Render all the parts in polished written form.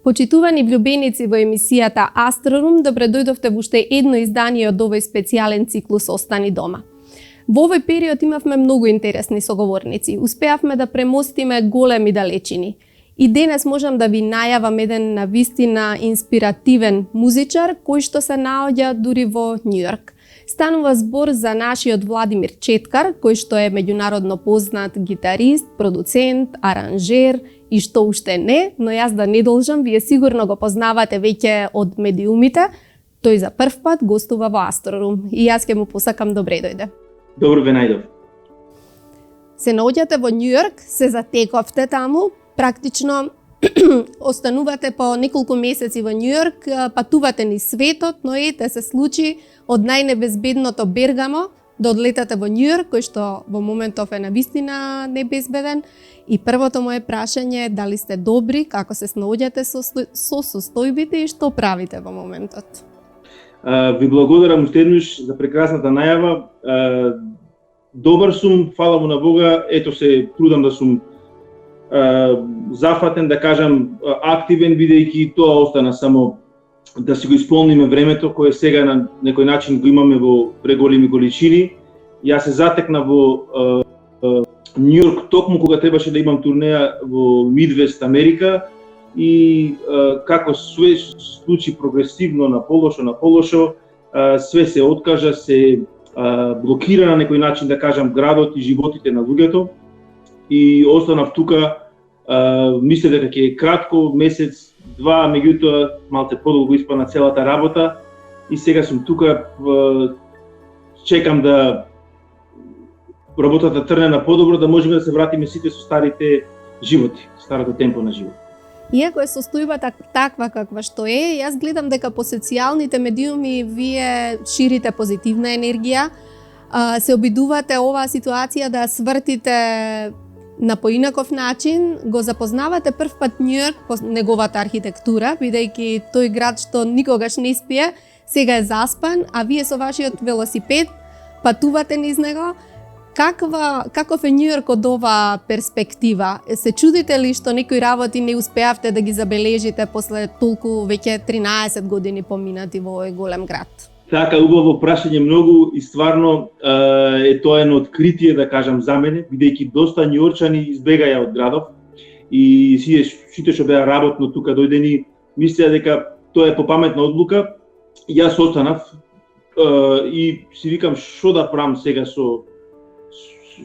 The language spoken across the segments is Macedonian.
Почитувани влюбеници во емисијата Астрорум, добре дојдовте во уште едно издание од овој специјален циклус Остани дома. Во овој период имавме многу интересни соговорници. Успеавме да премостиме големи далечини. И денес можам да ви најавам еден навистина инспиративен музичар кој што се наоѓа дури во Њујорк. Станува збор за нашиот Владимир Четкар, кој што е меѓународно познат гитарист, продуцент, аранжер и што уште не, но јас да не должам, вие сигурно го познавате веќе од медиумите. Тој за прв пат гостува во Астрорум и јас ќе му посакам добре дојде. Добро ве најдов. Се наоѓате во Њујорк, се затековте таму, практично останувате по неколку месеци во Њујорк, патувате низ светот, но ете се случи од најнебезбедното Бергамо да одлетате во Њујорк, кој што во моментов е навистина небезбеден. И првото моје прашање е дали сте добри, како се снаоѓате со состојбите и што правите во моментот? Ви благодарам уште еднаш за прекрасната најава. Добар сум, фала му на Бога, ето се трудам да сум зафатен, да кажам активен, бидејќи тоа остана само да си го исполниме времето кое сега на некој начин го имаме во преголеми количини. Јас се затекна во Њујорк токму кога требаше да имам турнеја во Мидвест Америка и како све случи прогресивно на полошо, све се откажа, се блокира на некој начин, да кажам, градот и животите на луѓето и останав тука. Мисле дека ќе е кратко, месец, два, меѓутоа малце подолго испадна целата работа и сега сум тука, чекам да работата трне на подобро, да можеме да се вратиме сите со старите животи, старото темпо на живот. Иако е состојбата таква каква што е, јас гледам дека по социјалните медиуми вие ширите позитивна енергија, се обидувате оваа ситуација да свртите на поинаков начин, го запознавате прв пат Њујорк по неговата архитектура, бидејќи тој град што никогаш не спие, сега е заспан, а вие со вашиот велосипед патувате низ него. Каков е Њујорк од оваа перспектива? Се чудите ли што некои работи не успеавте да ги забележите после толку веќе 13 години поминати во овој голем град? Така, убаво прашање многу и стварно е тоа едно откритие, да кажам, за мене, бидејќи доста њујорчани избегаја од градов и сите што беа работно тука дојдени, мислеа дека тоа е попаметна одлука. Јас останав и си викам што да правам сега со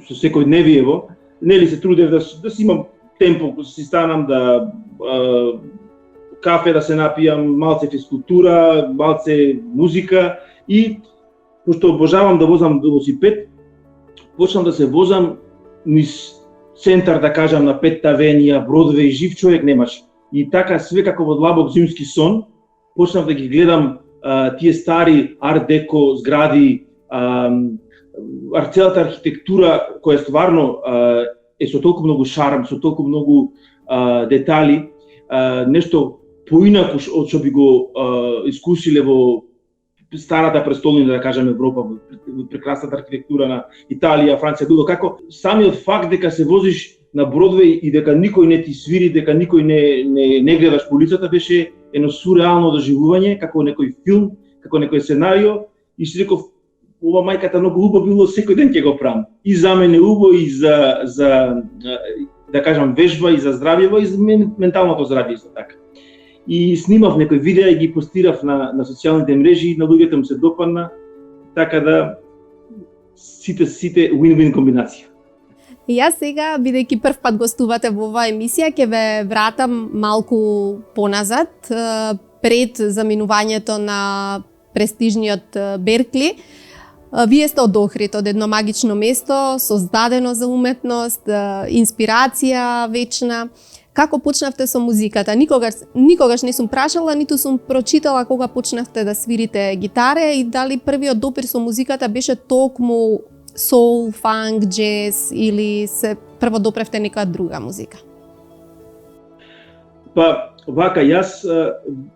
секојдневиево. Нели се трудев да си имам темпо, си станам да кафе да се напијам, малце физкултура, малце музика и пошто обожавам да возам велосипед, почнам да се возам низ центар, да кажам, на Петта авенија, Бродвеј, жив човек немаш. И така све како во длабок зимски сон, почнав да ги гледам тие стари арт-деко згради, целата архитектура која стварно е со толку многу шарм, со толку многу детали, нешто поинаку од што би го искусиле во старата престолнина, да кажеме, Европа, прекрасната архитектура на Италија, Франција, било како. Самиот факт дека се возиш на Бродвеј и дека никој не ти свири, дека никој не гледаш по улицата, беше едно сурреално доживување, како некој филм, како некој сценарио, и си реков, ова мајката многу убаво било, секој ден ќе го правам. И за мене убаво, и за да кажам вежба, и за здравјево, и за менталното здравје исто така. и снимав некои видеа и ги постирав на социјалните мрежи, на луѓето им се допадна, така да сите win-win комбинација. И јас сега, бидејќи прв пат гостувате во оваа емисија, ќе ве вратам малку поназад, пред заминувањето на престижниот Беркли. Вие сте од Охрид, од едно магично место, создадено за уметност, инспирација вечна. Како почнавте со музиката? Никогаш не сум прашала, ниту сум прочитала кога почнавте да свирите гитара и дали првиот допир со музиката беше токму соул, фанк, джез или се прво допревте нека друга музика? Па, вака, јас,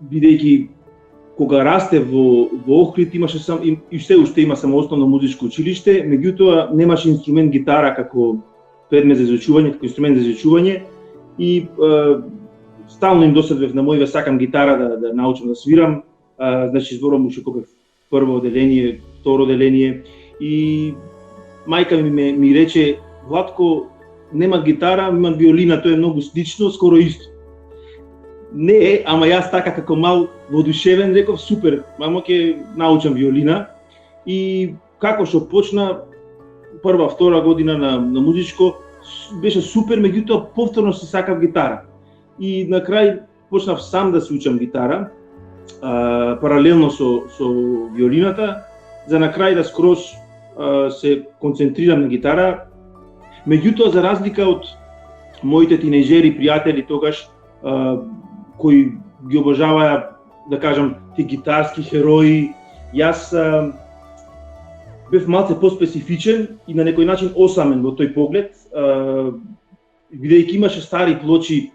бидејќи кога расте во Охрид имаше и уште има само основно музичко училиште, меѓутоа немаше инструмент гитара како предмет за изучување, како инструмент за изучување и стално им досадвев на мојве, сакам гитара да научам да свирам, значи зборам уште кога прво оделение, второ оделение и мајка ми рече: Владко, нема гитара, имам виолина, тоа е многу слично, скоро исто. Не е, ама јас така како мал воодушевен реков супер, мамо ќе научам виолина и како што почна прва, втора година на музичко беше супер, меѓутоа повторно се сакав гитара. И на крај почнав сам да се учам гитара, паралелно со виолината, за на крај да скроз се концентрирам на гитара. Меѓутоа, за разлика од моите тинејџери пријатели тогаш, кои ги обожаваа, да кажам, ти гитарски херои, јас бев малце поспецифичен и на некој начин осамен во тој поглед, бидејќи имаше стари плочи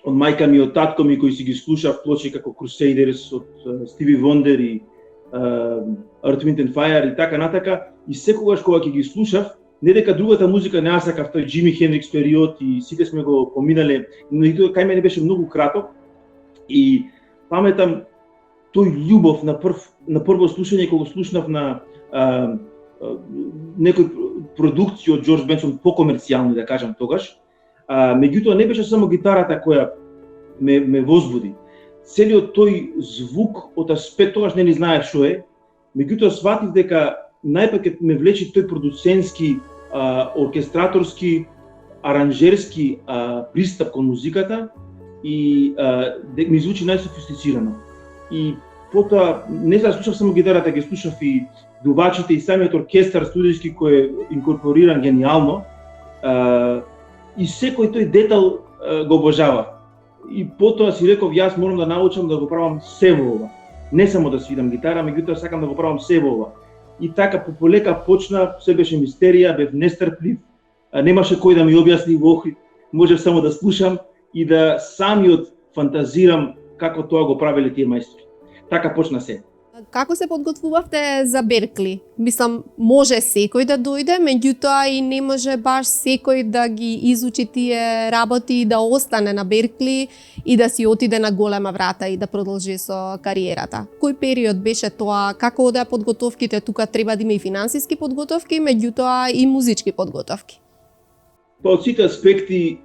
од мајка ми, од татко ми, кои си ги слушав, плочи како Crusaders од Стиви Вондер и Earth, Wind and Fire и така натака, и секогаш кога ќе ги слушав, не дека другата музика не ја сакав, тој Джими Хендрикс период и сите сме го поминале, но и тоа кај мене беше многу краток и паметам тој љубов на прво слушање кога слушнав на некои продукции од Џорџ Бенсон, покомерцијални да кажам тогаш. Меѓутоа не беше само гитарата која ме возбуди. Целиот тој звук од аспект, тогаш не ни знаев што е, меѓутоа сватив дека најпак ме влече тој продуцентски, оркестраторски, аранжерски пристап кон музиката и ми звучи најсофистицирано. И потоа не за слушав само гитарата, ги слушав и дувачите и самиот оркестар студиски кој е инкорпориран гениално и секој тој детал го обожавав. И потоа си реков, јас морам да научам да го правам се во ова. Не само да свирам гитара, меѓутоа сакам да го правам се во ова. И така полека почна, се беше мистерија, бев нестрплив, немаше кој да ми објасни во Охрид, можев само да слушам и да самиот фантазирам како тоа го правеле тие мајстори. Така почна се. Како се подготвувавте за Беркли? Мислам, може секој да дојде, меѓутоа и не може баш секој да ги изучи тие работи и да остане на Беркли и да си отиде на голема врата и да продолжи со кариерата. Кој период беше тоа? Како одеа подготовките? Тука треба да има и финансиски подготовки, меѓутоа и музички подготовки. Па од сите аспекти,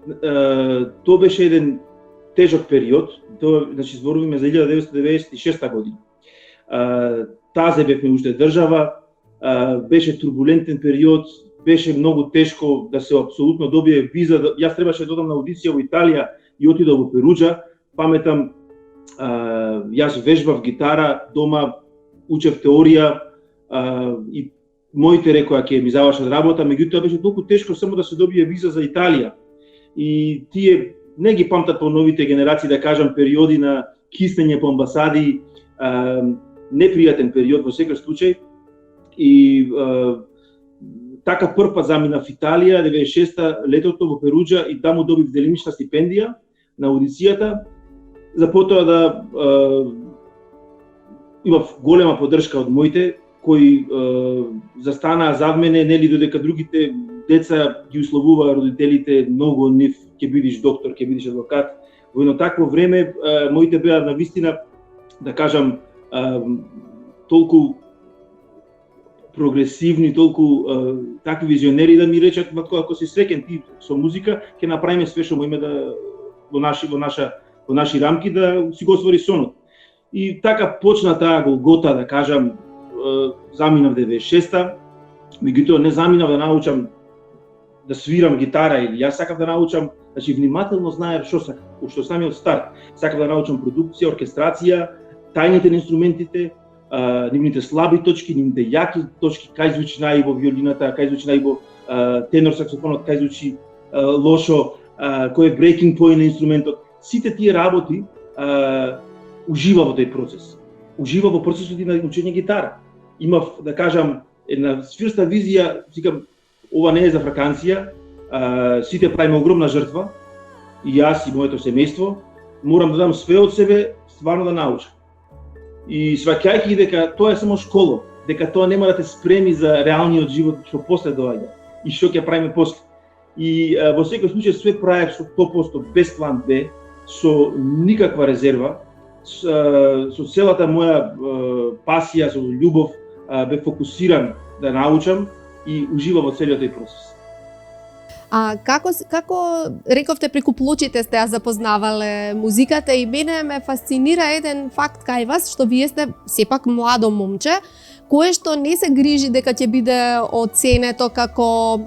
тоа беше еден тежок период. Тоа, значи, зборуваме за 1996 година. Тазе бевме уште држава, беше турбулентен период, беше многу тешко да се апсолутно добие виза. Јас требаше да одам на аудиција во Италија и отидов во Перуџа. Паметам, јас вежбав гитара дома, учев теорија и моите рекоа ќе ми завршат работа, меѓутоа беше толку тешко само да се добие виза за Италија. И тие не ги памтат по новите генерации, да кажам, периоди на киснење по амбасади, непријатен период во секој случај. И така прв пат заминав в Италија 96-та летото во Перуџа и таму добив делимична стипендија на аудицијата. За потоа да имав голема поддршка од моите кои застанаа зад мене, нели, додека другите деца ги условуваа родителите, многу од нив ќе бидиш доктор, ќе бидиш адвокат. Во едно такво време моите беа навистина, да кажам, толку прогресивни, толку такви визионери да ми речат, ако си среќен ти со музика, ќе направиме све што можеме да во наша во наши рамки да си го оствари сонот. И така почна таа голгота, да кажам, заминав 96-та, меѓутоа не заминав да научам да свирам гитара или јас сакав да научам, значи внимателно знаев што сакам, уште од самиот старт. Сакав да научам продукција, оркестрација, тајните на инструментите, нивните слаби точки, нивните јаки точки, кај звучи најубаво виолината, кај звучи најубаво тенор саксофонот, кај звучи лошо, кој е breaking point на инструментот. Сите тие работи ужива во тој процес. Ужива во процесот и на учење гитара. Имав, да кажам, една свирста визија, викам, ова не е за фраканција, сите правиме огромна жртва, и јас и моето семејство, морам да дам све од себе, стварно да научам. И сваќајќи дека тоа е само школа, дека тоа нема да те спреми за реалниот живот што после доаѓа и што ќе правиме после. И во секој случај све правев со 100% без план Б, со никаква резерва, со целата моја пасија, со љубов, бе фокусиран да научам и уживам во целиот тој процес. А како рековте преку плочите сте ја запознавале музиката и мене ме фасцинира еден факт кај вас, што вие сте сепак младо момче, кое што не се грижи дека ќе биде оценето како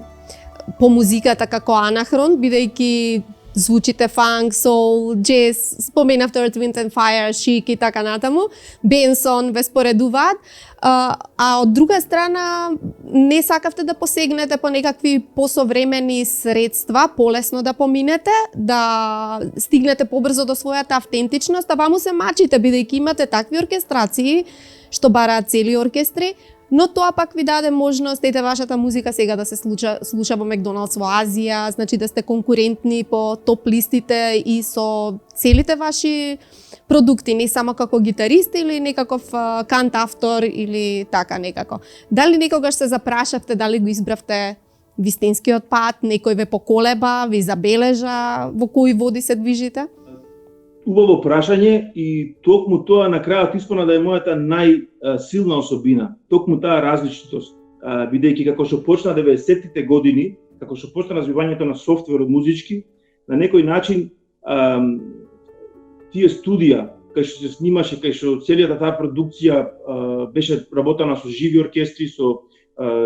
по музиката како анахрон, бидејќи звучите фанк, соул, джез, споменавте Earth, Wind and Fire, Chic и така натаму, Бенсон ве споредуваат, а од друга страна не сакавте да посегнете по некакви посовремени средства, полесно да поминете, да стигнете побрзо до својата автентичност, а ваму се мачите бидејќи имате такви оркестрации што бараат цели оркестри, но тоа пак ви даде можност, ете вашата музика сега да се слуша во Макдоналдс во Азија, значи да сте конкурентни по топ листите и со целите ваши продукти, не само како гитарист или некаков кантавтор или така некако. Дали некогаш се запрашавте, дали го избравте вистинскиот пат, некој ве поколеба, ви забележа, во кои води се движите? Убаво прашање и токму тоа на крајот испона да е мојата најсилна особина, токму таа различитост, бидејќи како што почна 90-тите години, како што почна развивањето на софтверот музички, на некој начин тие студија кај што се снимаше, кај што целијата таа продукција беше работена со живи оркестри, со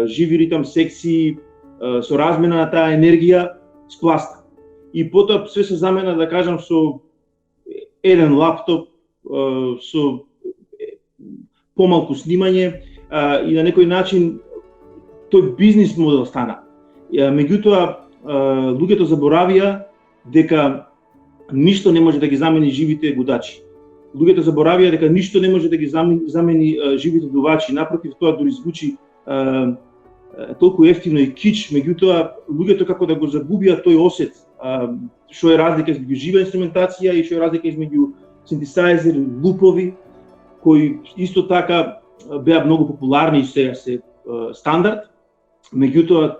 живи ритам секции, со размена на таа енергија, спласта. И потоа све се замена, да кажам, со еден лаптоп, со помалку снимање и на некој начин тој бизнис модел стана. Меѓутоа, луѓето заборавија дека ништо не може да ги замени живите гудачи. Луѓето заборавија дека ништо не може да ги замени живите дувачи. Напротив, тоа дури звучи толку ефтино и кич, меѓутоа луѓето како да го загубија тој осет, што е разлика измеѓу жива инструментација и што е разлика измеѓу синтесајзери, лупови, кои исто така беа многу популарни и сега се стандард, меѓутоа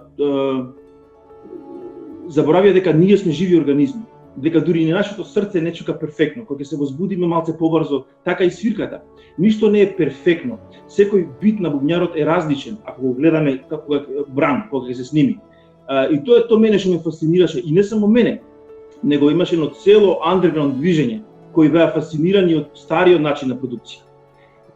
заборавија дека ние сме живи организми, дека дури и нашето срце не чука перфектно, кога ќе се возбудиме малце побрзо, така и свирката. Ништо не е перфектно. Секој бит на бубњарот е различен, ако го гледаме како бран, кога ќе се сними. И тоа мене што ме фасцинираше, и не само мене, него имаше едно цело андерграунд движење, кои беа фасцинирани од стариот начин на продукција.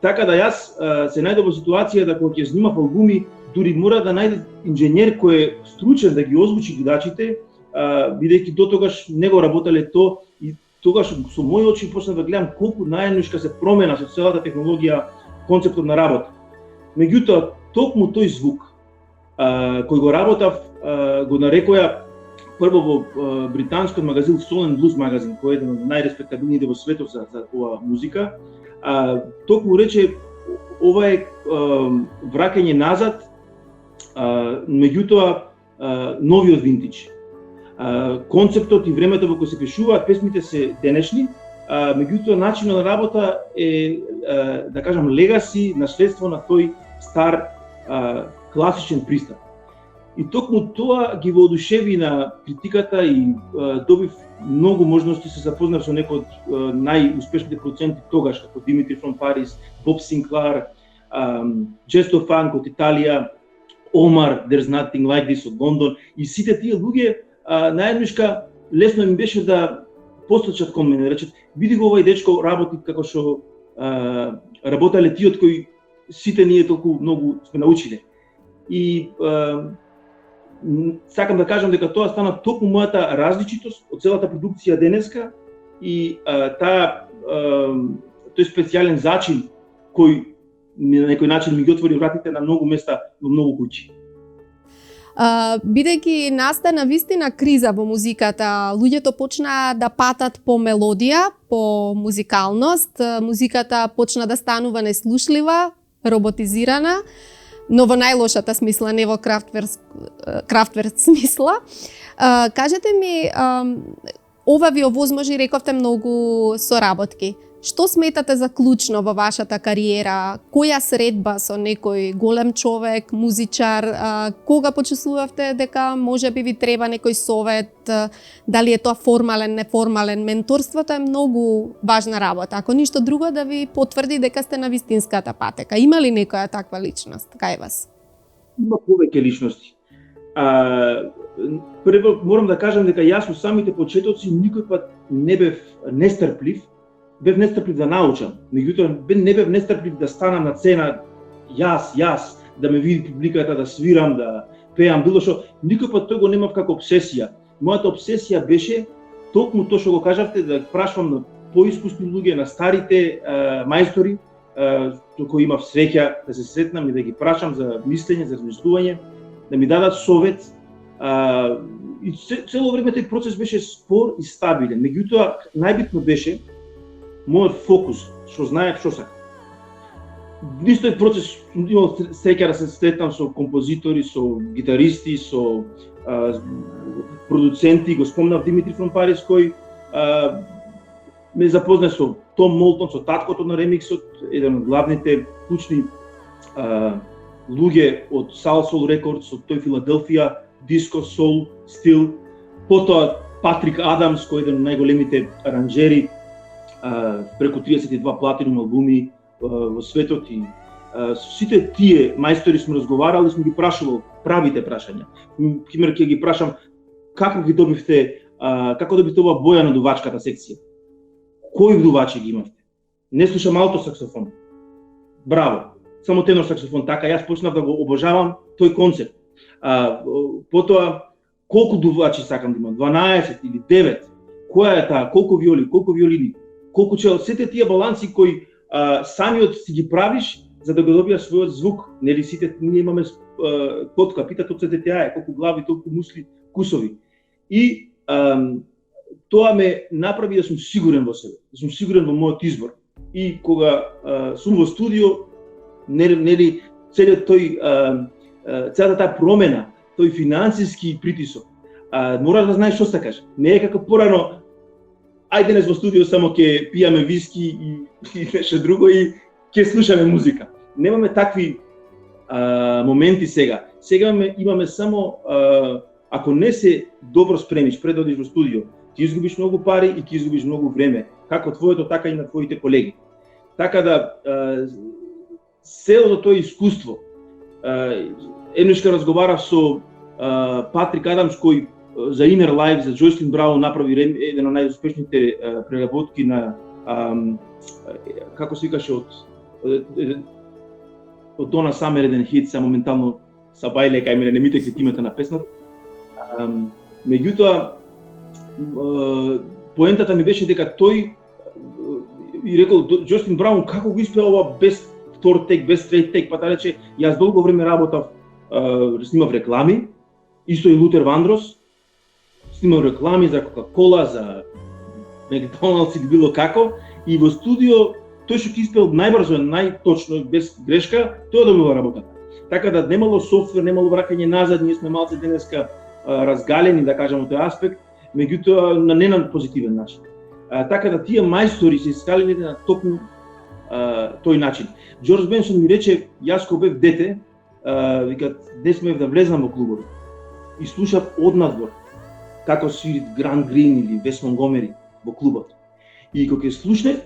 Така да јас се најдов во ситуација да кога ќе снимав албуми, дури мора да најде инженер кој е стручен да ги озвучи гудачите, бидејќи до тогаш не го работеле то, и тогаш со мои очи почнав да гледам колку најнушка се промена со целата технологија, концептот на работа. Меѓутоа, токму тој звук кој го работав, го нарекоја прво во британскиот магазин Soul and Blues магазин, кој е еден од најреспектабилните во светот за оваа музика, токму рече ова е враќање назад, меѓутоа новиот винтидж. Концептот и времето во кој се пишуваат песмите се денешни, меѓутоа начинот на работа е, да кажам, легаси, наследство на тој стар класичен пристап. И токму тоа ги воодушеви на критиката и добив многу можности, се запознав со некои од најуспешните продуценти тогаш, како Димитри from Paris, Боб Синклар, Джесто Фанк од Италија, Омар, There's Nothing Like This од Лондон, и сите тие луѓе наеднишка лесно им беше да посочат кон мене, речат, види го овој дечко работи како што работеле тие од кои сите ние толку многу сме научиле. И сакам да кажам дека тоа стана токму мојата различитост од целата продукција денеска и тој специјален зачин кој на некој начин ми ги отвори вратите на многу места во многу куќи. Бидејќи настана вистина криза во музиката, луѓето почнаа да патат по мелодија, по музикалност, музиката почна да станува неслушлива, роботизирана, но во најлошата смисла, не во Крафтверк смисла. Кажете ми, ова ви овозможи, рековте, многу соработки. Што сметате за клучно во вашата кариера? Која средба со некој голем човек, музичар? Кога почувствувавте дека можеби ви треба некој совет? Дали е тоа формален, неформален? Менторството е многу важна работа. Ако ништо друго, да ви потврди дека сте на вистинската патека. Има ли некоја таква личност кај вас? Има повеќе личности. Прво морам да кажам дека јас во самите почетоци никој пат не бев нестрплив. Бев нестрплив да научам, меѓутоа не бев нестрплив да станам на цена јас, да ме види публиката, да свирам, да пеам, било што. Никој пат тој го немав како обсесија. Мојата обсесија беше токму тоа што го кажавте, да прашувам на поискусни луѓе, на старите мајстори, кои имав среќа да се сретнам и да ги прашам за мислење, за размислување, да ми дадат совет. И цело време тој процес беше спор и стабилен. Меѓутоа најбитно беше мојот фокус, што знаев што сакам. Низ тој процес имал среќа да се сретнам со композитори, со гитаристи, со продуценти, го спомнав Димитри фром Парис, кој ме запозна со Том Молтон, со таткото на ремиксот, еден од главните клучни луѓе од Soul Soul Records, од тој Филаделфија, диско, соул, стил. Потоа Патрик Адамс, кој е еден од најголемите аранџери, преку 32 платинум албуми во светот, и со сите тие мајстори сме разговарали, сме ги прашувал правите прашања. Пример, ќе ги прашам како добивте оваа боја на дувачката секција? Кои вдувачи ги имавте? Не слушам алто саксофон. Браво. Само тенор саксофон. Така јас почнав да го обожавам тој концепт. Потоа колку дувачи сакам да имам? 12 или 9? Која е таа? Колку виоли, колку виолини? Колку че сите тие баланси кои самиот си ги правиш за да го добиеш својот звук, нели сите ние имаме котка, питат од ЦТТА, колку глави, толку мусли, кусови. И тоа ме направи да сум сигурен во себе, да сум сигурен во мојот избор. И кога сум во студио, нели целиот целата таа промена, тој финансиски притисок, мораш да знаеш што сакаш. Не е како порано, ајде денес во студио само ќе пијаме виски и нешто друго и ќе слушаме музика. Немаме такви моменти сега. Сега имаме само, ако не се добро спремиш пред да одиш во студио, ти изгубиш многу пари и ти изгубиш многу време, како твоето, така и на твоите колеги. Така да, целото тоа искуство, еднаш кога разговарав со Патрик Адамс, кој за Inner Life, за Джойслин Браун направи еден од најуспешните преработки на, како се викаше, од Дона Самер, еден хит, са моментално са бајле, кај мене не ми текли името на песната. Меѓутоа, поентата ми беше дека тој и рекол, Джойслин Браун, како го испеа ова без втор тек, без трет тек, па таа рече, јас долго време работав, снимав реклами, исто и Лутер Вандрос, снимав реклами за Кока-Кола, за Макдоналдс или било како, и во студио тој што ќе испеал најбрзо, најточно, без грешка, тоа добива работата. Така да немало софтвер, немало враќање назад, ние сме малце денеска разгалени, да кажам, тој аспект, меѓутоа на не на позитивен начин. Така да тие мајстори се искалени на токму тој начин. Џорџ Бенсон ми рече, јас кога бев дете, викат, не смеев да влезам во клубови. И слушав однадвор како свирит Грант Грин или Вес Монгомери во клубот. И кога ќе слушнев,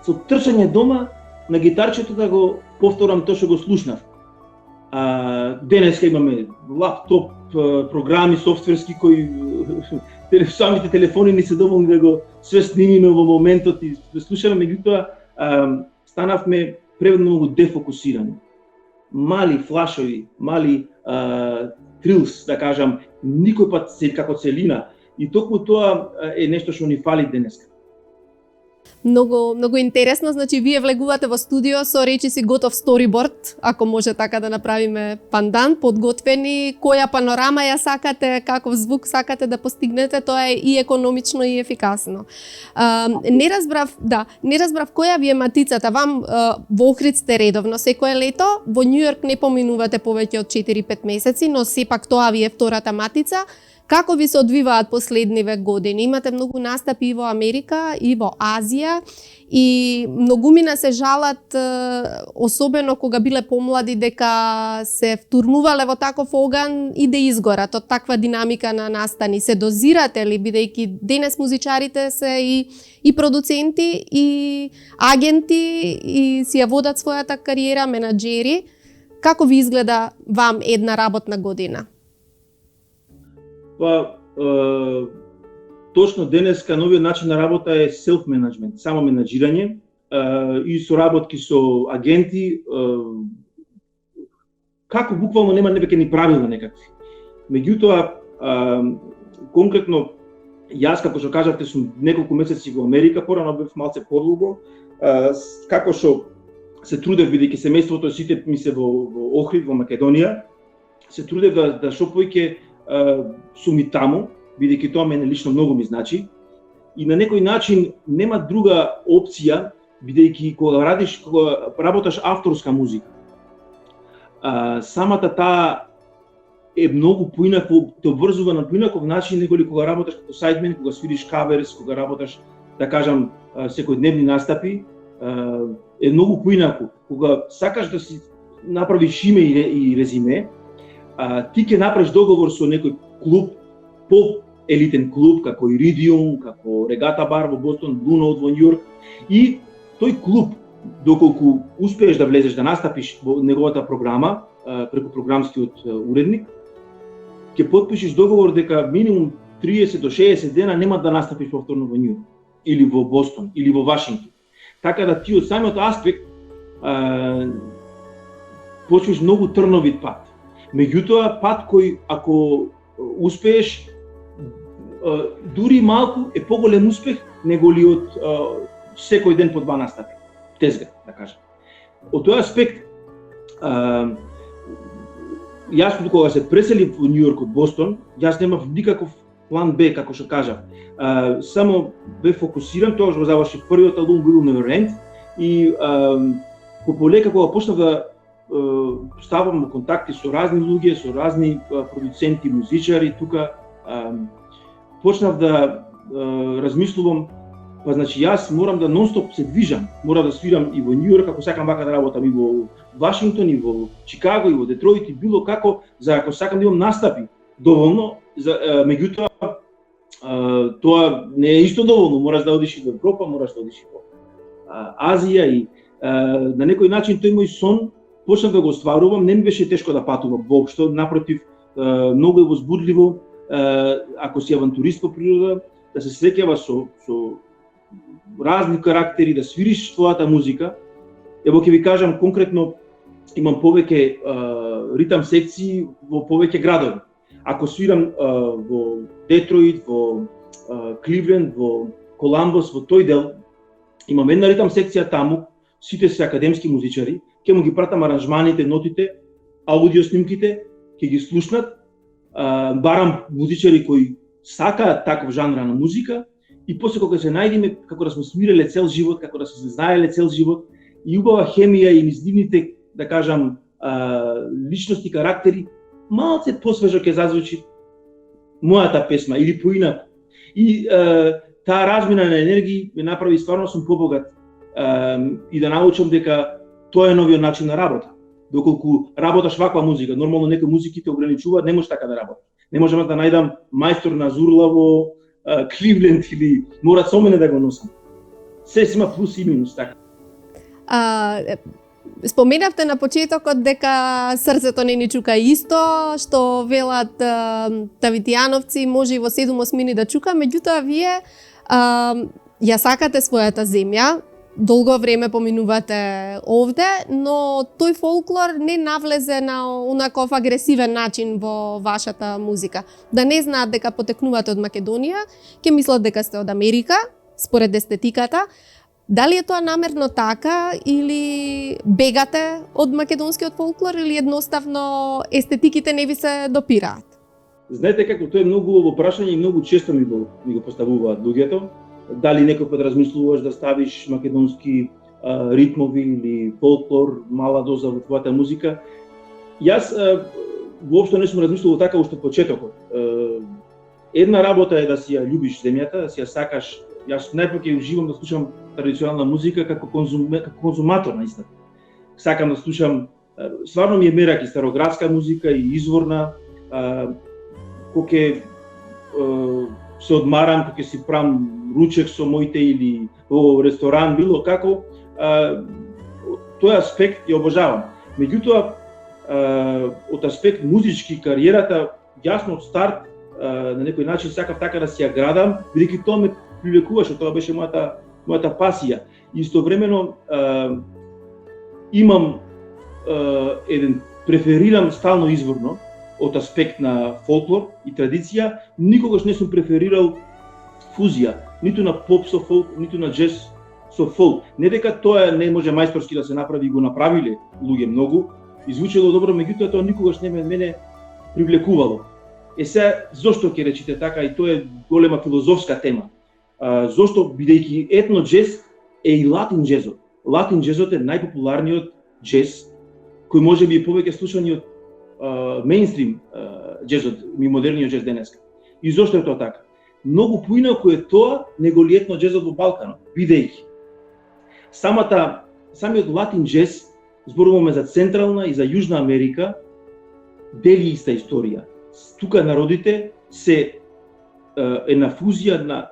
со трчање дома на гитарчето да го повторам тоа што го слушнав. Денеска имаме лаптоп програми софтверски кои самите телефони не се доволни да го све снимиме во моментот и да слушаме, меѓутоа станавме преведно дефокусирани. Мали флашови, мали трилс, да кажам, никој пат како целина. И токму тоа е нешто што ни фали денеска. Многу интересно, значи вие влегувате во студио со речиси готов сториборд, ако може така да направиме пандан, подготвени, која панорама ја сакате, каков звук сакате да постигнете, тоа е и економично и ефикасно. Не разбрав која ви е матицата, вам во Охрид сте редовно секое лето, во Њујорк не поминувате повеќе од 4-5 месеци, но сепак тоа ви е втората матица. Како ви се одвиваат последниве години? Имате многу настапи и во Америка, и во Азија, и многумина се жалат, особено кога биле помлади, дека се втурнувале во таков оган и да изгорат од таква динамика на настани. Се дозирате ли, бидејќи денес музичарите се и продуценти, и агенти, и си ја водат својата кариера, менаџери? Како ви изгледа вам една работна година? Па, точно денеска новиот начин на работа е self-management, само менаџирање и соработки со агенти, како буквално нема веќе ни правила некакви. Меѓутоа, конкретно, јас, како што кажавте, сум неколку месеци во Америка, порано бев малце подолго, како што се трудев, бидејќи семејството сите ми се во Охрид, во Македонија, се трудев да што повеќе сум и таму, бидејќи тоа мене лично многу ми значи. И на некој начин нема друга опција, бидејќи кога работаш авторска музика, самата таа е многу поинако, те обврзува на поинаков начин неголи кога работаш како сайдмен, кога свириш каверс, кога работаш, да кажам, секојдневни настапи, е многу поинако. Кога сакаш да си направиш име и резиме, ти ќе направиш договор со некој клуб, по-елитен клуб, како Iridium, како Regatta Bar во Бостон, Blue Note во Њујорк, и тој клуб, доколку успееш да влезеш да настапиш во неговата програма, преку програмскиот уредник, ќе потпишеш договор дека минимум 30 до 60 дена нема да настапиш повторно во Њујорк, или во Бостон, или во Вашингтон. Така да ти од самиот аспект почнеш многу трновит пат. Меѓутоа, пат кој, ако успееш, дури малку е поголем успех неголи од секој ден по 2 настапи. Тезга, да кажам. Од тој аспект, јас кога се преселив во Њујорк од Бостон, јас немав никаков план Б, како што кажав. Само бев фокусиран, тоа што заврши првиот албум Will Never End, и полека кога почнав да ставам во контакти со разни луѓе, со разни продуценти, музичари, тука почнав да размислувам, па значи јас морам да нонстоп се движам, морам да свирам и во Њујорк, ако сакам вака да работам и во Вашингтон, и во Чикаго, и во Детройт, и било како, за ако сакам да имам настапи доволно, меѓутоа тоа не е исто доволно, мораш да одиш и во Европа, мораш да одиш и во Азија, и на некој начин тој мој сон почнав да го остварувам, не ми беше тешко да патувам воопшто, напротив, многу е возбудливо, ако си авантурист по природа, да се среќава со разни карактери, да свириш својата музика. Ево ќе ви кажам конкретно, имам повеќе ритам секции во повеќе градови. Ако свирам во Детройт, во Кливленд, во Коламбос, во тој дел, имам една ритам секција таму, сите се академски музичари, ќе му ги пратам аранжманите, нотите, аудио снимките, ќе ги слушнат, барам музичари кои сакаат таков жанра на музика, и после кога се најдеме, како да сме свиреле цел живот, како да сме знаеле цел живот, и убава хемија и нивните, да кажам, личности, карактери, малце посвежо ќе зазвучи мојата песма или поинаку. И таа размина на енергии ме направи стварно сум побогат и да научам дека тоа е новиот начин на работа. Доколку работаш ваква музика, нормално некои музики те ограничуваат, не можеш така да работиш. Не можам да најдам мајстор на Зурла во Кливленд или мора со мене да го носам. Се има плюс и минус, така. Споменавте на почетокот дека срцето не ни чука исто, што велат тавитијановци, може и во 7-8 мини да чука, меѓутоа вие ја сакате својата земја, долго време поминувате овде, но тој фолклор не навлезе на онаков агресивен начин во вашата музика. Да не знаат дека потекнувате од Македонија, ќе мислат дека сте од Америка, според естетиката. Дали е тоа намерно така или бегате од македонскиот фолклор или едноставно естетиките не ви се допираат? Знаете како, тоа е многу убаво прашање и многу често ми го поставуваат луѓето. Дали некој пат размислуваш да ставиш македонски ритмови или фолклор, мала доза во твојата музика? Јас воопшто не сум размислувал така уште од почетокот. Една работа е да си ја љубиш земјата, да си ја сакаш. Јас најпак уживам да слушам традиционална музика како конзуматор на истата. Сакам да слушам, стварно ми е мерак и староградска музика и изворна, кога се одмарам, кога си правам ручек со моите или во ресторан, било како, тој аспект ја обожавам. Меѓутоа, од аспект музички кариерата, јасно од старт, на некој начин сакав така да си ја градам, бидејќи тоа ме привлекуваше, тоа беше мојата пасија. Истовремено имам преферирам стално изворно од аспект на фолклор и традиција, никогаш не сум преферирал фузија, ниту на поп со фолк, ниту на джез со фолк. Не дека тоа не може мајсторски да се направи, го направиле луѓе многу, извучело добро, меѓутоа тоа никогаш не мене привлекувало. Сега, зошто ќе речите така, и тоа е голема филозофска тема. Зошто, бидејќи етно джез е и латин джезот. Латин джезот е најпопуларниот джез, кој може би е повеќе слушани од мејнстрим джезот, модерниот джез денеска. И зошто е тоа така? Многу поинаку е тоа него ли етно джезот во Балканот, бидејќи самиот латин джез, зборуваме за Централна и за Јужна Америка, дели иста историја. Тука народите се една фузија на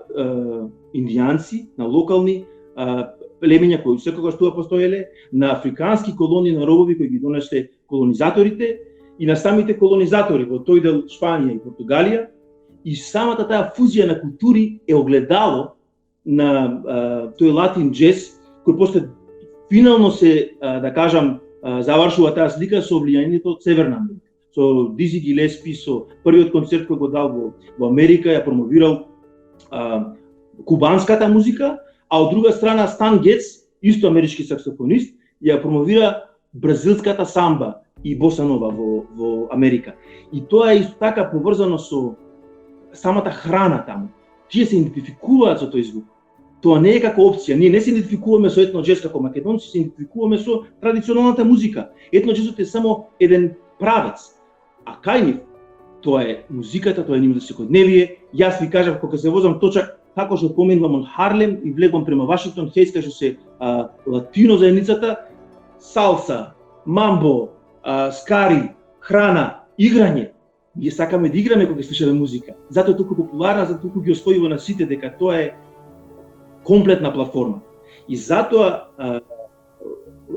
индијанци, на локални племења кои секогаш тоа постоеле, на африкански колонии на робови кои ги донесле колонизаторите и на самите колонизатори во тој дел Шпанија и Португалија, и самата таа фузија на култури е огледало на тој латин джез кој после финално се, да кажам, завршува таа слика со влијанието од Северна Америка. Со Дизи Гилеспи, со првиот концерт кој го дал во Америка, ја промовирал кубанската музика, а од друга страна Стан Гец, исто амерички саксофонист, ја промовира бразилската самба и боса нова во Америка. И тоа е исто така поврзано со самата храна таму. Тие се идентификуваат со тој звук. Тоа не е како опција. Ние не се идентификуваме со етно джез како македонци, се идентификуваме со традиционалната музика. Етно джезот е само еден правец. А кај нив, тоа е музиката, тоа е нивното секојдневие. Јас ви кажав, кога се возам точак, како што поменувам од Харлем и влегувам према Вашингтон Хејс, кај што се латино заедницата, салса, мамбо, скари, храна, играње. Ние сакаме да играме кога слушаме музика. Затоа е толку популарна, затоа толку ги освојува на сите дека тоа е комплетна платформа. И затоа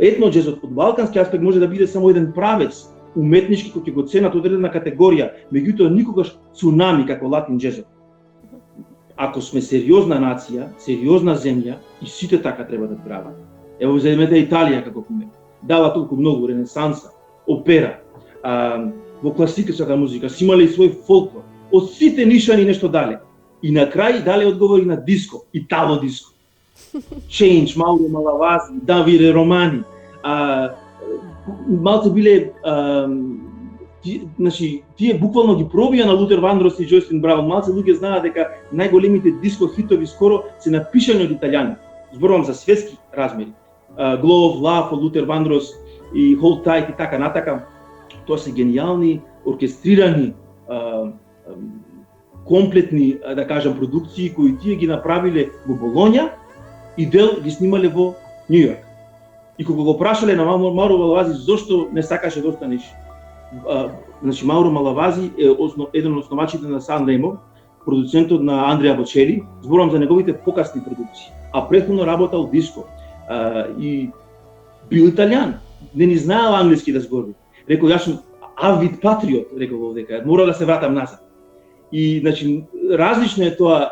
етно джезот од балкански аспект може да биде само еден правец уметнички кој ќе го ценат одредена категорија, меѓутоа никогаш цунами како латин джезот. Ако сме сериозна нација, сериозна земја, и сите така треба да прават. Ево земете Италија како пример. Дава толку многу ренесанса, опера, во класическата музика, си имале и свој фолклор. Од сите нишани нешто дале. И на крај дале одговори на диско, итало диско. Change, Мауро Малавази, Давиде Романи. Малце биле, тие буквално ги пробија на Лутер Вандрос и Джойстин Браун. Малце луѓе знаат дека најголемите диско хитови скоро се напишани од италијани. Зборувам за светски размери. Glow of Love од Лутер Вандрос и Hold Tight и така натака. Тоа се гениални, оркестрирани, комплетни, да кажам, продукции кои тие ги направиле во Болоња и дел ги снимале во Њујорк. И кога го прашале на Мауро Малавази зошто не сакаше да останеш, значи Мауро Малавази е еден од основачите на Сан Ремо, продуцентот на Андреа Бочели, зборувам за неговите покасни продукции, а претходно работал диско и бил италијан. не ни знаел англиски да збори. Рекол, јас сум авид патриот, рекол овдека, мора да се вратам назад. И, значи, различно е тоа,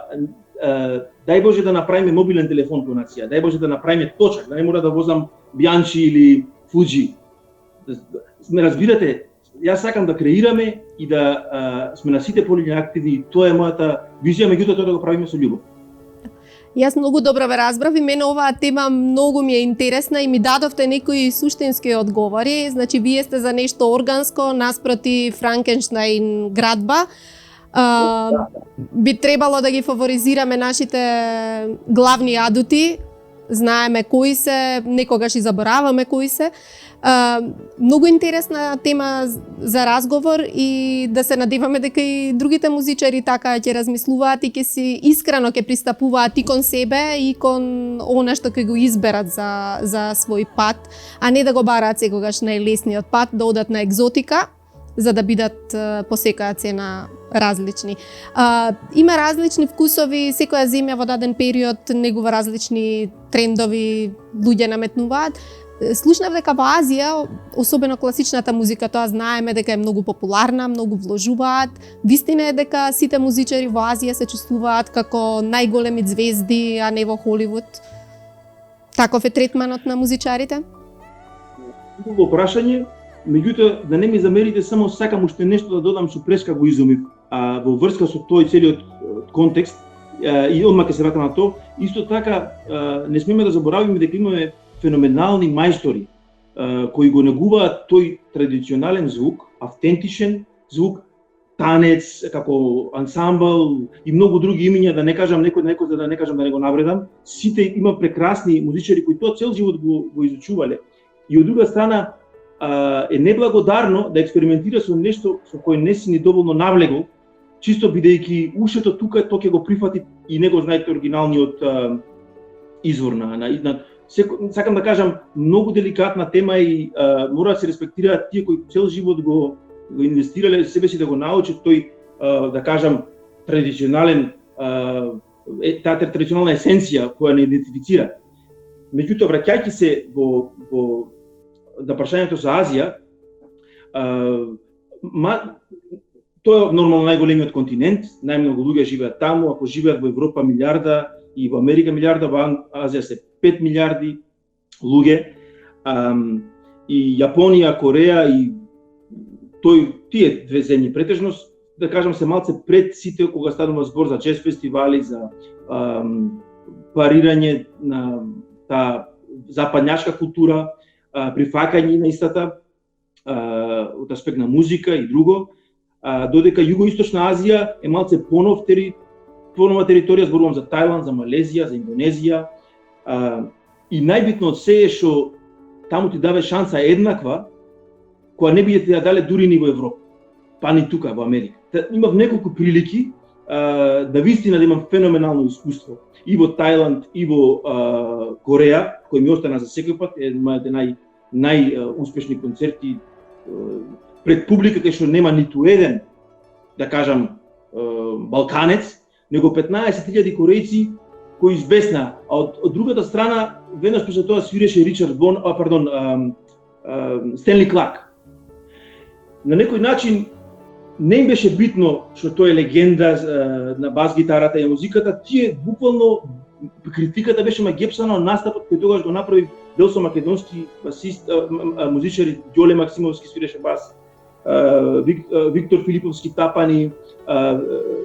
дај Боже да направиме мобилен телефон по нација, дај Боже да направиме точак, да не мора да возам Бианчи или Фуджи. Ме разбирате, јас сакам да креираме и да сме на сите полиња активни, тоа е мојата визија, меѓутоа тоа да го правиме со љубов. Јас многу добро ве разбрав и мене оваа тема многу ми е интересна и ми дадовте некои суштински одговори. Значи, вие сте за нешто органско наспроти Франкенштајн градба. Би требало да ги фаворизираме нашите главни адути. Знаеме кои се, некогаш и забораваме кои се. Многу интересна тема за разговор и да се надеваме дека и другите музичари така ќе размислуваат и ќе си искрено ќе пристапуваат и кон себе и кон она што ќе го изберат за свој пат, а не да го бараат секогаш најлесниот пат, да одат на екзотика, за да бидат по секоја цена различни. Има различни вкусови, секоја земја во даден период негува различни трендови, луѓе наметнуваат. Слушнав дека во Азија, особено класичната музика, тоа знаеме дека е многу популарна, многу вложуваат. Вистина е дека сите музичари во Азија се чувствуваат како најголеми звезди, а не во Холивуд. Таков е третманот на музичарите? Убаво прашање, меѓутоа да не ми замерите, само сакам уште нешто да додам што преска го изумив, во врска со тој целиот контекст, и одма ќе се вратам на тоа. Исто така, не смеме да заборавиме дека имаме феноменални мајстори кои го негуваат тој традиционален звук, автентичен звук, танец, како ансамбл и многу други имиња, да не кажам некој, за да не кажам да не го навредам. Сите има прекрасни музичари кои тоа цел живот го изучувале. И од друга страна е неблагодарно да експериментира со нешто со кое не си ни доволно навлегол, чисто бидејќи ушето тука тоа ќе го прифати и не го знаете оригиналниот извор на сакам да кажам, многу деликатна тема и мора да се респектираат тие кои цел живот го инвестирале себе си да го научат тој, да кажам, традиционален, таа традиционална есенција која не идентифицира. Меѓутоа, враќајќи се во на прашањето за Азија, тоа е нормално најголемиот континент, најмногу луѓе живеат таму, ако живеат во Европа милиарда и во Америка милиарда, во Азија се 5 милиарди луѓе, и Јапонија, Кореја и тие две земји претежно, да кажам, се малце пред сите кога станува збор за джез фестивали, за парирање на таа западњашка култура, прифакање на истата од аспект на музика и друго, додека Југоисточна Азија е малце понова територија, зборувам за Тајланд, за Малезија, за Индонезија, и најбитно од се е што таму ти даве шанса еднаква, која не бидете ја дале дури ни во Европа, па ни тука во Америка. Имав неколку прилики да вистина да имам феноменално искуство и во Тајланд и во Кореја, кој ми остана за секој пат, е моите најуспешни концерти пред публика кај што нема ниту еден, да кажам, балканец, него 15.000 корејци кои избесна, а од другата страна веднаш после тоа свиреше Стенли Кларк. На некој начин не им беше битно што тој е легенда на бас гитарата и музиката, тие буквално критиката беше магепсана од настапот кој тогаш го направи делсо македонски басист, музичари, Ѓоле Максимовски свиреше бас, Виктор Филиповски тапани,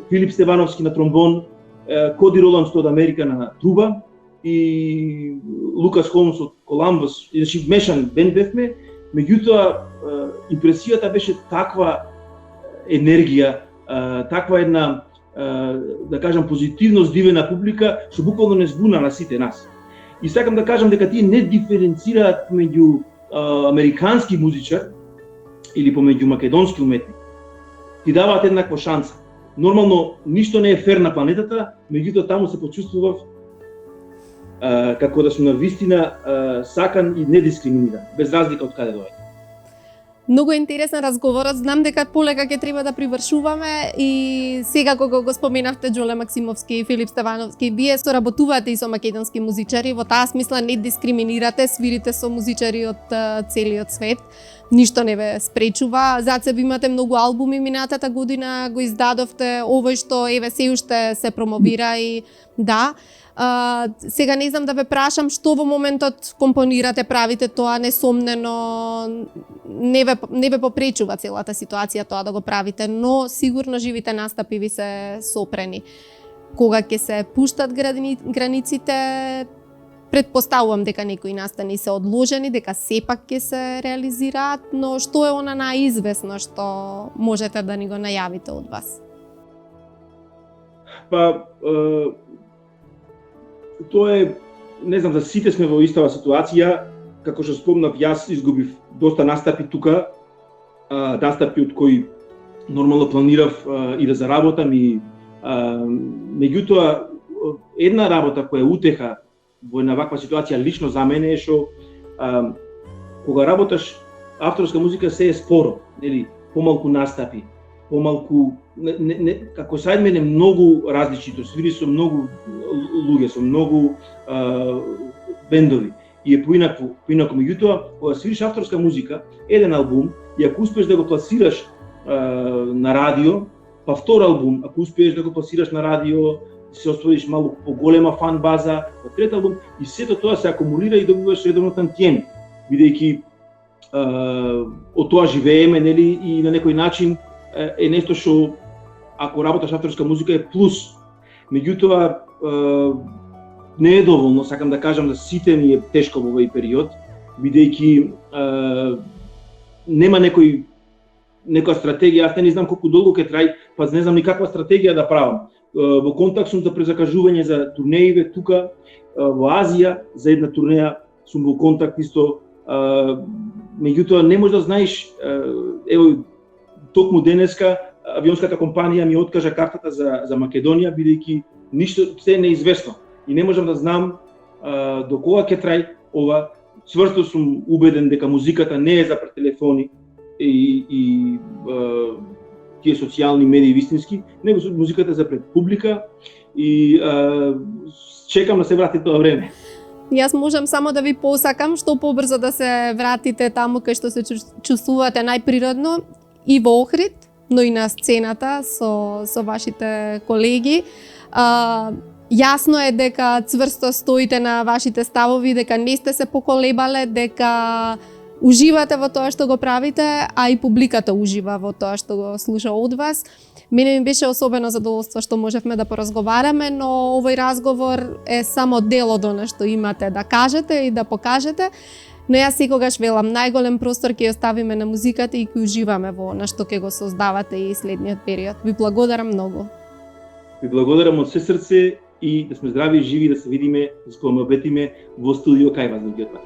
Филип Стевановски на тромбон, Коди Роландс од Америка на труба и Лукас Холмс од Коламбус, значи мешан бенд бевме, меѓутоа импресијата беше таква енергија, таква една, да кажам, позитивно здивена публика, што буквално не збуна на сите нас. И сакам да кажам дека тие не диференцираат меѓу американски музичар или помеѓу македонски уметник. Ти даваат еднаква шанса. Нормално, ништо не е фер на планетата, меѓутоа таму се почувствував како да сум на вистина сакан и недискриминиран, без разлика од каде доаѓа. Многу е интересен разговорот, знам дека полека ќе треба да привршуваме и сега кога го споменавте Џоле Максимовски и Филип Стевановски, вие соработувате и со македонски музичари, во таа смисла не дискриминирате, свирите со музичари од целиот свет, ништо не ве спречува. Зад себе имате многу албуми, минатата година го издадовте, овој што еве се уште се промовира и да. Сега не знам да ве прашам што во моментот компонирате, правите тоа, несомнено не ве попречува целата ситуација тоа да го правите, но сигурно живите настапи ви се сопрени. Кога ќе се пуштат границите, предпоставувам дека некои настани се одложени, дека сепак ќе се реализираат, но што е она најизвестно што можете да ни го најавите од вас? Тоа е, не знам, да сите сме во истава ситуација, како што спомнав, јас изгубив доста настапи тука, настапи од кои нормално планирав и да заработам и меѓутоа една работа која е утеха во една ваква ситуација лично за мене е што кога работаш авторска музика се е споро, нели, помалку настапи, помалку како сајд мене многу различито, свири со многу луѓе, со многу бендови и е поинаку. Меѓутоа, кога свириш авторска музика, еден албум, и ако успееш да го пласираш на радио, па втор албум, ако успееш да го пласираш на радио, се оствариш малку поголема фан база, па трет албум, и сето тоа се акумулира и добиваш редовно тантиеми, бидејќи од тоа живееме, нели, и на некој начин е нешто што ако работаш авторска музика е плюс. Меѓутоа не е доволно, сакам да кажам да сите ни е тешко во овој период, бидејќи нема некоја стратегија, аз не знам колку долго ќе траи, па не знам ни каква стратегија да правам. Во контакт сум за презакажување за турнеиве тука во Азија, за една турнеја сум во контакт исто, меѓутоа не можеш да знаеш, ево токму денеска авионската компанија ми откажа картата за Македонија, бидејќи ништо се е неизвестно и не можам да знам до кога ќе траи ова. Цврсто сум убеден дека музиката не е за телефони и тие социјални медии вистински, него музиката е за пред публика и чекам да се врати тоа време. Јас можам само да ви посакам што побрзо да се вратите таму кај што се чувствувате најприродно и во Охрид, но и на сцената со вашите колеги. Јасно е дека цврсто стоите на вашите ставови, дека не сте се поколебале, дека уживате во тоа што го правите, а и публиката ужива во тоа што го слуша од вас. Мене ми беше особено задоволство што можевме да поразговараме, но овој разговор е само дел од она што имате да кажете и да покажете. Но јас секогаш велам, најголем простор ќе оставиме на музиката и ќе уживаме во она што ќе го создавате и следниот период. Ви благодарам многу. Ви благодарам од се срце и да сме здрави и живи, да се видиме, да се помабетиме во студио кај вас другиот пат.